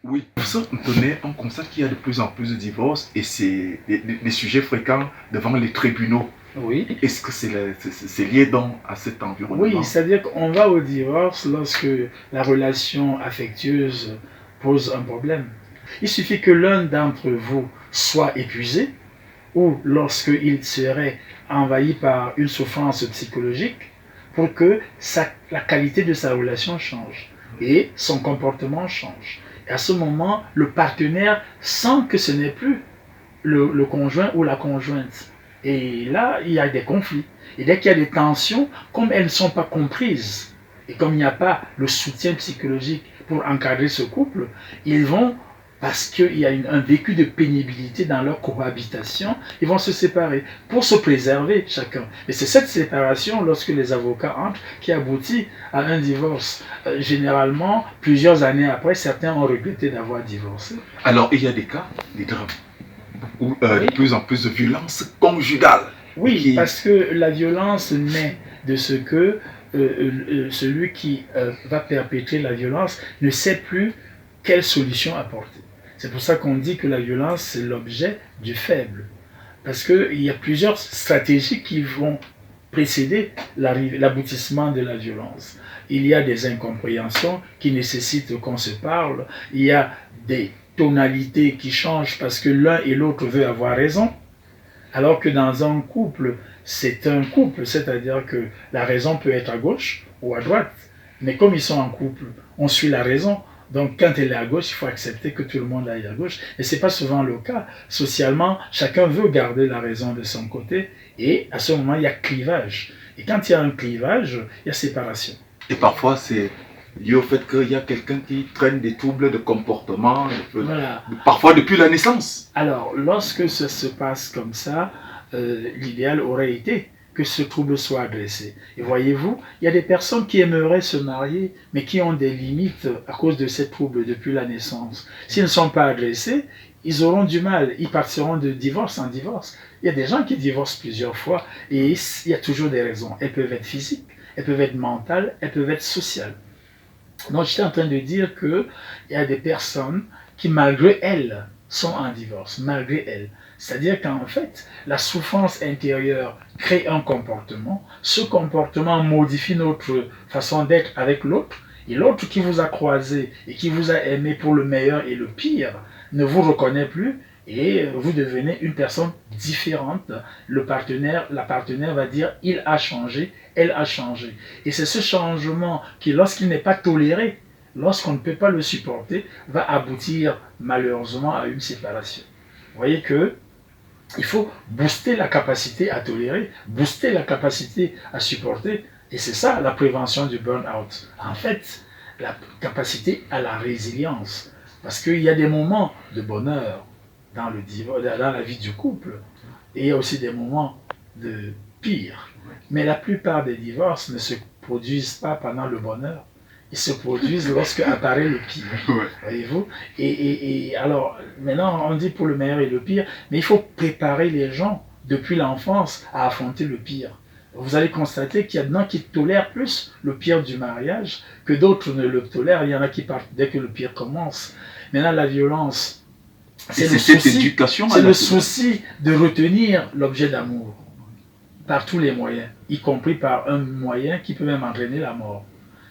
Oui, pour ça, on constate qu'il y a de plus en plus de divorces et c'est des sujets fréquents devant les tribunaux. Oui. Est-ce que c'est lié donc à cet Oui, environnement? c'est-à-dire qu'on va au divorce lorsque la relation affectueuse pose un problème. Il suffit que l'un d'entre vous soit épuisé ou lorsqu'il serait envahi par une souffrance psychologique pour que la qualité de sa relation change et son comportement change. Et à ce moment, le partenaire sent que ce n'est plus le conjoint ou la conjointe. Et là, il y a des conflits. Et dès qu'il y a des tensions, comme elles ne sont pas comprises, et comme il n'y a pas le soutien psychologique pour encadrer ce couple, ils vont, parce qu'il y a un vécu de pénibilité dans leur cohabitation, ils vont se séparer pour se préserver chacun. Et c'est cette séparation, lorsque les avocats entrent, qui aboutit à un divorce. Généralement, plusieurs années après, certains ont regretté d'avoir divorcé. Alors, il y a des cas, des drames, où Oui. de plus en plus de violence conjugale. Oui, parce que la violence naît de ce que celui qui va perpétrer la violence ne sait plus quelle solution apporter. C'est pour ça qu'on dit que la violence, c'est l'objet du faible. Parce qu'il y a plusieurs stratégies qui vont précéder l'aboutissement de la violence. Il y a des incompréhensions qui nécessitent qu'on se parle. Il y a des tonalités qui changent parce que l'un et l'autre veut avoir raison. Alors que dans un couple, c'est un couple, c'est-à-dire que la raison peut être à gauche ou à droite. Mais comme ils sont en couple, on suit la raison. Donc quand elle est à gauche, il faut accepter que tout le monde aille à gauche. Et ce n'est pas souvent le cas. Socialement, chacun veut garder la raison de son côté. Et à ce moment, il y a clivage. Et quand il y a un clivage, il y a séparation. Et parfois, c'est lié au fait qu'il y a quelqu'un qui traîne des troubles de comportement, Voilà. parfois depuis la naissance. Alors, lorsque ça se passe comme ça, l'idéal aurait été que ce trouble soit adressé. Et voyez-vous, il y a des personnes qui aimeraient se marier, mais qui ont des limites à cause de ces troubles depuis la naissance. S'ils ne sont pas adressés, ils auront du mal, ils partiront de divorce en divorce. Il y a des gens qui divorcent plusieurs fois et il y a toujours des raisons. Elles peuvent être physiques, elles peuvent être mentales, elles peuvent être sociales. Donc j'étais en train de dire qu'il y a des personnes qui, malgré elles, sont en divorce, malgré elles. C'est-à-dire qu'en fait, la souffrance intérieure crée un comportement, ce comportement modifie notre façon d'être avec l'autre, et l'autre qui vous a croisé et qui vous a aimé pour le meilleur et le pire ne vous reconnaît plus et vous devenez une personne différente. La partenaire va dire il a changé, elle a changé. Et c'est ce changement qui, lorsqu'il n'est pas toléré, lorsqu'on ne peut pas le supporter, va aboutir malheureusement à une séparation. Vous voyez que il faut booster la capacité à tolérer, booster la capacité à supporter. Et c'est ça la prévention du burn-out. En fait, la capacité à la résilience. Parce qu'il y a des moments de bonheur dans la vie du couple. Et il y a aussi des moments de pire. Mais la plupart des divorces ne se produisent pas pendant le bonheur. Ils se produisent lorsque apparaît le pire. Voyez-vous? Et alors, maintenant, on dit pour le meilleur et le pire, mais il faut préparer les gens depuis l'enfance à affronter le pire. Vous allez constater qu'il y a des gens qui tolèrent plus le pire du mariage que d'autres ne le tolèrent. Il y en a qui partent dès que le pire commence. Maintenant, la violence, c'est le souci de retenir l'objet d'amour par tous les moyens, y compris par un moyen qui peut même entraîner la mort.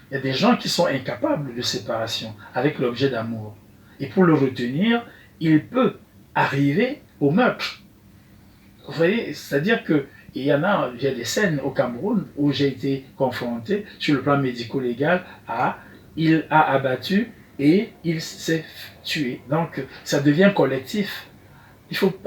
Il y a des gens qui sont incapables de séparation avec l'objet d'amour. Et pour le retenir, il peut arriver au meurtre. Vous voyez, c'est-à-dire que il y a des scènes au Cameroun où j'ai été confronté sur le plan médico-légal à il a abattu et il s'est tué. Donc ça devient collectif. Il faut